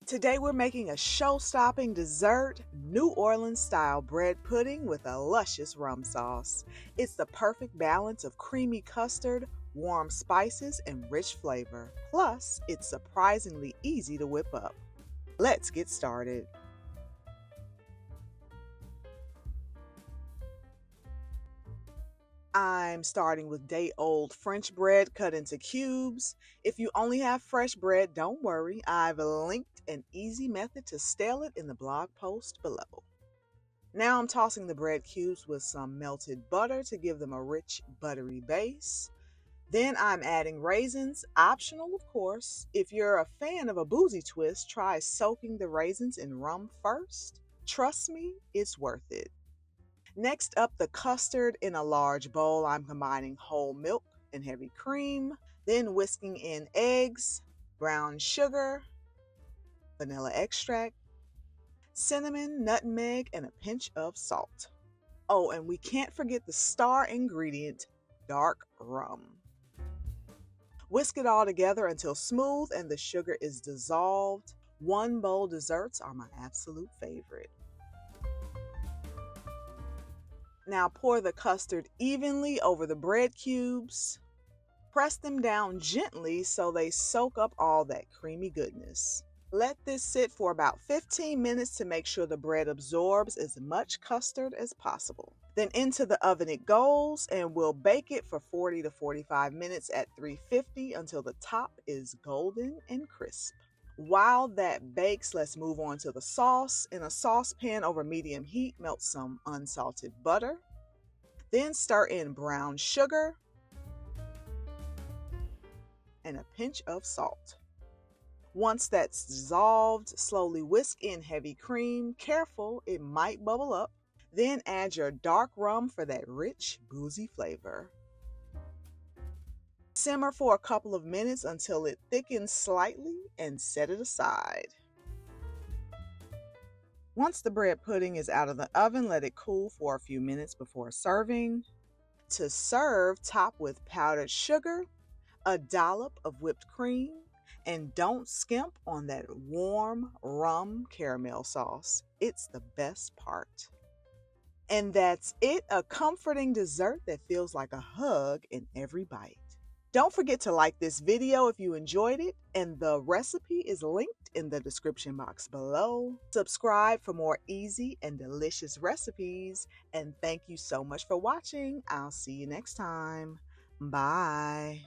Today we're making a show-stopping dessert, New Orleans-style bread pudding with a luscious rum sauce. It's the perfect balance of creamy custard, warm spices, and rich flavor. Plus, it's surprisingly easy to whip up. Let's get started. I'm starting with day-old French bread cut into cubes. If you only have fresh bread, don't worry. I've linked an easy method to stale it in the blog post below. Now I'm tossing the bread cubes with some melted butter to give them a rich, buttery base. Then I'm adding raisins, optional of course. If you're a fan of a boozy twist, try soaking the raisins in rum first. Trust me, it's worth it. Next up, the custard in a large bowl. I'm combining whole milk and heavy cream, then whisking in eggs, brown sugar, vanilla extract, cinnamon, nutmeg, and a pinch of salt. Oh, and we can't forget the star ingredient, dark rum. Whisk it all together until smooth and the sugar is dissolved. One bowl desserts are my absolute favorite. Now pour the custard evenly over the bread cubes. Press them down gently so they soak up all that creamy goodness. Let this sit for about 15 minutes to make sure the bread absorbs as much custard as possible. Then into the oven it goes, and we'll bake it for 40 to 45 minutes at 350 until the top is golden and crisp. While that bakes, let's move on to the sauce. In a saucepan over medium heat, melt some unsalted butter. Then stir in brown sugar and a pinch of salt. Once that's dissolved, slowly whisk in heavy cream. Careful, it might bubble up. Then add your dark rum for that rich, boozy flavor. Simmer for a couple of minutes until it thickens slightly and set it aside. Once the bread pudding is out of the oven, let it cool for a few minutes before serving. To serve, top with powdered sugar, a dollop of whipped cream, and don't skimp on that warm rum caramel sauce. It's the best part. And that's it, a comforting dessert that feels like a hug in every bite. Don't forget to like this video if you enjoyed it, and the recipe is linked in the description box below. Subscribe for more easy and delicious recipes, and thank you so much for watching. I'll see you next time. Bye.